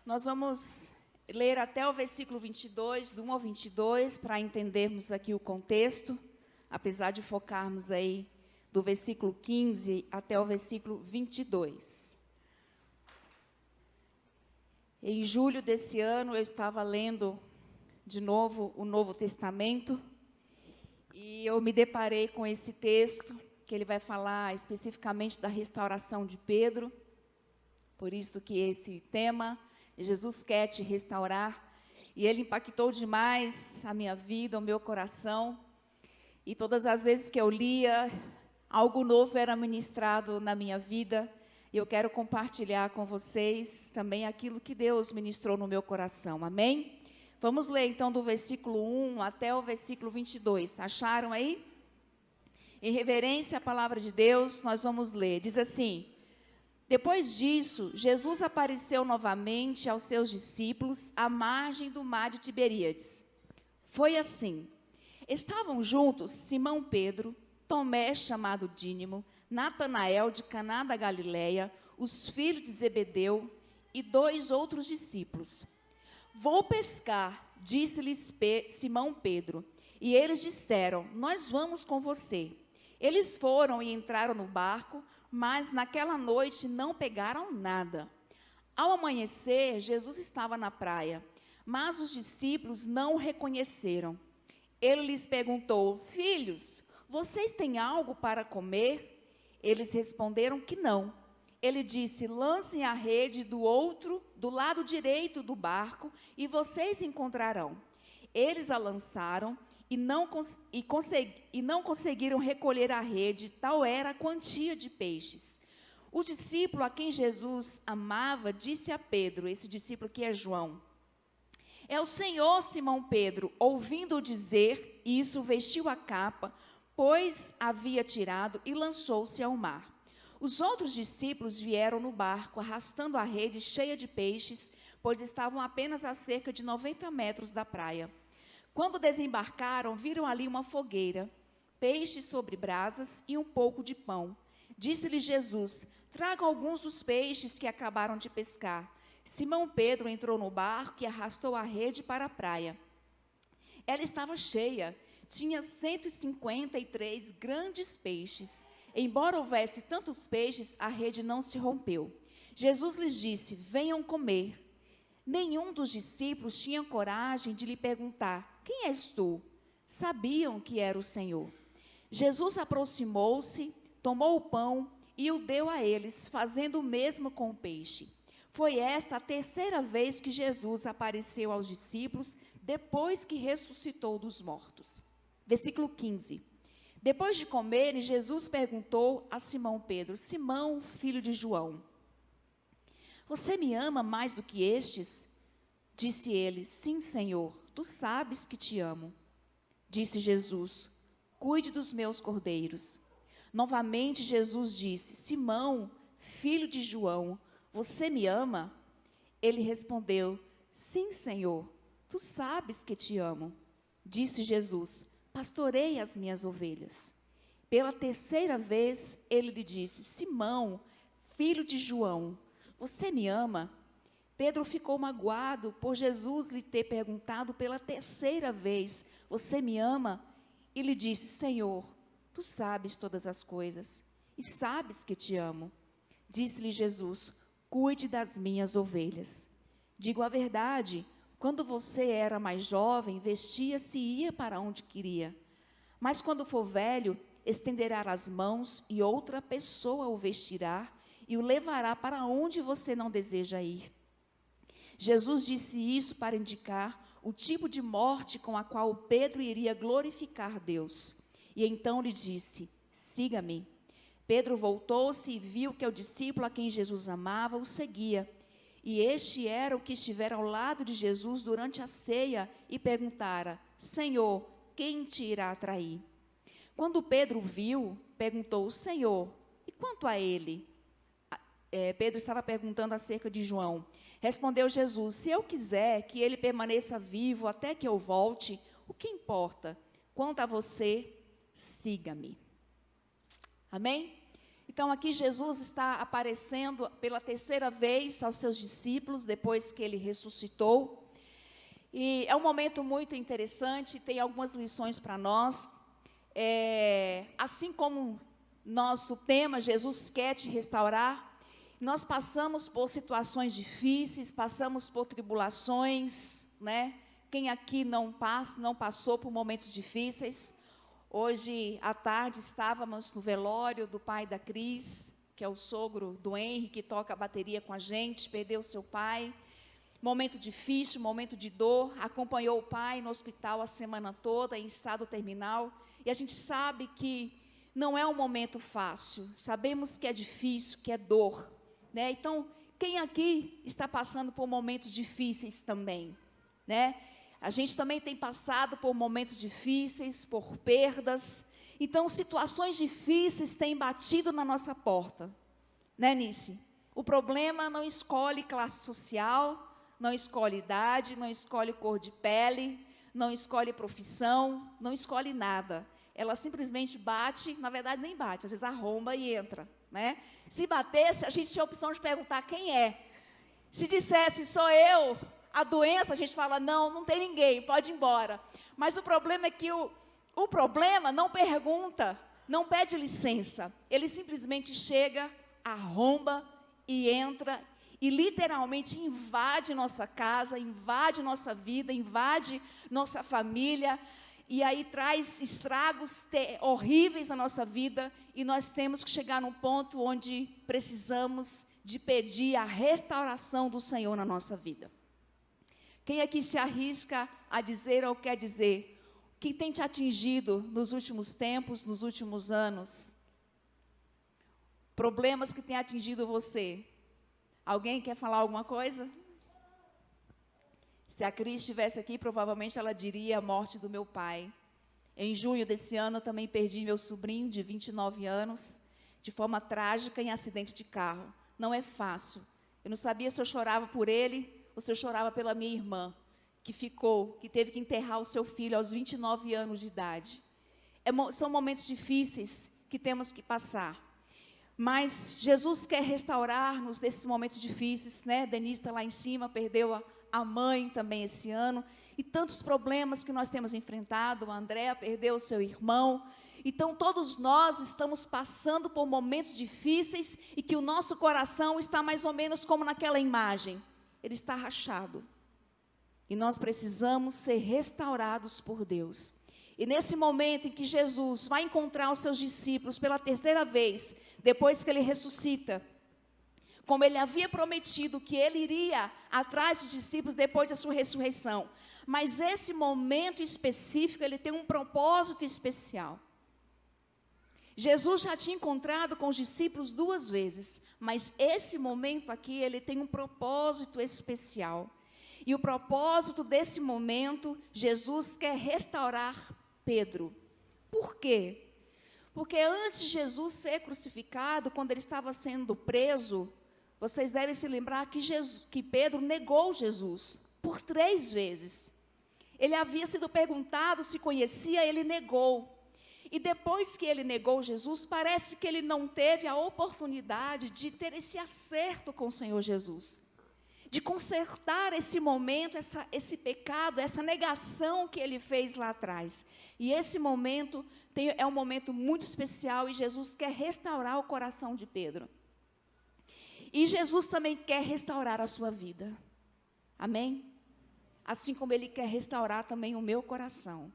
Nós vamos ler até o versículo 22, do 1 ao 22, para entendermos aqui o contexto, apesar de focarmos aí do versículo 15 até o versículo 22. Em julho desse ano, eu estava lendo de novo o Novo Testamento, e eu me deparei com esse texto, que ele vai falar especificamente da restauração de Pedro. Por isso que esse tema, Jesus quer te restaurar, e ele impactou demais a minha vida, o meu coração, e todas as vezes que eu lia, algo novo era ministrado na minha vida, e eu quero compartilhar com vocês também aquilo que Deus ministrou no meu coração, amém? Vamos ler então do versículo 1 até o versículo 22, acharam aí? Em reverência à palavra de Deus, nós vamos ler, diz assim: depois disso, Jesus apareceu novamente aos seus discípulos à margem do mar de Tiberíades. Foi assim: estavam juntos Simão Pedro, Tomé, chamado Dídimo, Natanael de Caná da Galileia, os filhos de Zebedeu e 2 outros discípulos. Vou pescar, disse-lhes Simão Pedro, e eles disseram: nós vamos com você. Eles foram e entraram no barco, mas naquela noite não pegaram nada. Ao amanhecer, Jesus estava na praia, mas os discípulos não o reconheceram. Ele lhes perguntou: filhos, vocês têm algo para comer? Eles responderam que não. Ele disse: lancem a rede do lado direito do barco, e vocês encontrarão. Eles a lançaram e não conseguiram recolher a rede, tal era a quantia de peixes. O discípulo a quem Jesus amava disse a Pedro, esse discípulo que é João: é o Senhor. Simão Pedro, ouvindo-o dizer isso, vestiu a capa, pois havia tirado, e lançou-se ao mar. Os outros discípulos vieram no barco, arrastando a rede cheia de peixes, pois estavam apenas a cerca de 90 metros da praia. Quando desembarcaram, viram ali uma fogueira, peixes sobre brasas e um pouco de pão. Disse-lhe Jesus: tragam alguns dos peixes que acabaram de pescar. Simão Pedro entrou no barco e arrastou a rede para a praia. Ela estava cheia, tinha 153 grandes peixes. Embora houvesse tantos peixes, a rede não se rompeu. Jesus lhes disse: venham comer. Nenhum dos discípulos tinha coragem de lhe perguntar: quem és tu? Sabiam que era o Senhor. Jesus aproximou-se, tomou o pão e o deu a eles, fazendo o mesmo com o peixe. Foi esta a terceira vez que Jesus apareceu aos discípulos, depois que ressuscitou dos mortos. Versículo 15. Depois de comerem, Jesus perguntou a Simão Pedro: Simão, filho de João, você me ama mais do que estes? Disse ele: sim, Senhor, tu sabes que te amo. Disse Jesus: cuide dos meus cordeiros. Novamente Jesus disse: Simão, filho de João, você me ama? Ele respondeu: sim, Senhor, tu sabes que te amo. Disse Jesus: pastorei as minhas ovelhas. Pela terceira vez ele lhe disse: Simão, filho de João, você me ama? Pedro ficou magoado por Jesus lhe ter perguntado pela terceira vez: você me ama? E lhe disse: Senhor, tu sabes todas as coisas e sabes que te amo. Disse-lhe Jesus: cuide das minhas ovelhas. Digo a verdade, quando você era mais jovem, vestia-se e ia para onde queria. Mas quando for velho, estenderá as mãos e outra pessoa o vestirá e o levará para onde você não deseja ir. Jesus disse isso para indicar o tipo de morte com a qual Pedro iria glorificar Deus. E então lhe disse: siga-me. Pedro voltou-se e viu que o discípulo a quem Jesus amava o seguia. E este era o que estivera ao lado de Jesus durante a ceia e perguntara: Senhor, quem te irá trair? Quando Pedro viu, perguntou: Senhor, e quanto a ele? Pedro estava perguntando acerca de João. Respondeu Jesus: se eu quiser que ele permaneça vivo até que eu volte, o que importa? Quanto a você, siga-me. Amém? Então, aqui Jesus está aparecendo pela terceira vez aos seus discípulos, depois que ele ressuscitou. E é um momento muito interessante, tem algumas lições para nós. Assim como nosso tema, Jesus quer te restaurar, nós passamos por situações difíceis, passamos por tribulações, né? Quem aqui não passou por momentos difíceis? Hoje à tarde estávamos no velório do pai da Cris, que é o sogro do Henry, que toca a bateria com a gente, perdeu seu pai. Momento difícil, momento de dor, acompanhou o pai no hospital a semana toda, em estado terminal, e a gente sabe que não é um momento fácil, sabemos que é difícil, que é dor, né? Então, quem aqui está passando por momentos difíceis também, né? A gente também tem passado por momentos difíceis, por perdas, então situações difíceis têm batido na nossa porta, né, Nice? O problema não escolhe classe social, não escolhe idade, não escolhe cor de pele, não escolhe profissão, não escolhe nada. Ela simplesmente bate, na verdade nem bate, às vezes arromba e entra, né? Se batesse, a gente tinha a opção de perguntar quem é. Se dissesse, sou eu, a doença, a gente fala, não tem ninguém, pode ir embora. Mas o problema é que o problema não pergunta, não pede licença. Ele simplesmente chega, arromba e entra e literalmente invade nossa casa, invade nossa vida, invade nossa família, e aí traz estragos horríveis na nossa vida, e nós temos que chegar num ponto onde precisamos de pedir a restauração do Senhor na nossa vida. Quem aqui se arrisca a dizer ou quer dizer o que tem te atingido nos últimos tempos, nos últimos anos? Problemas que têm atingido você. Alguém quer falar alguma coisa? Se a Cris estivesse aqui, provavelmente ela diria a morte do meu pai. Em junho desse ano, eu também perdi meu sobrinho, de 29 anos, de forma trágica, em acidente de carro. Não é fácil. Eu não sabia se eu chorava por ele ou se eu chorava pela minha irmã, que teve que enterrar o seu filho aos 29 anos de idade. São momentos difíceis que temos que passar. Mas Jesus quer restaurar-nos desses momentos difíceis, né? Denise está lá em cima, perdeu a mãe também esse ano, e tantos problemas que nós temos enfrentado. A Andréa perdeu o seu irmão. Então, todos nós estamos passando por momentos difíceis e que o nosso coração está mais ou menos como naquela imagem. Ele está rachado. E nós precisamos ser restaurados por Deus. E nesse momento em que Jesus vai encontrar os seus discípulos pela terceira vez, depois que ele ressuscita, como ele havia prometido que ele iria atrás dos discípulos depois da sua ressurreição. Mas esse momento específico, ele tem um propósito especial. Jesus já tinha encontrado com os discípulos 2 vezes, mas esse momento aqui, ele tem um propósito especial. E o propósito desse momento, Jesus quer restaurar Pedro. Por quê? Porque antes de Jesus ser crucificado, quando ele estava sendo preso, vocês devem se lembrar que Pedro negou Jesus por 3 vezes. Ele havia sido perguntado se conhecia, ele negou. E depois que ele negou Jesus, parece que ele não teve a oportunidade de ter esse acerto com o Senhor Jesus, de consertar esse momento, esse pecado, essa negação que ele fez lá atrás. E esse momento é um momento muito especial, e Jesus quer restaurar o coração de Pedro. E Jesus também quer restaurar a sua vida. Amém? Assim como ele quer restaurar também o meu coração.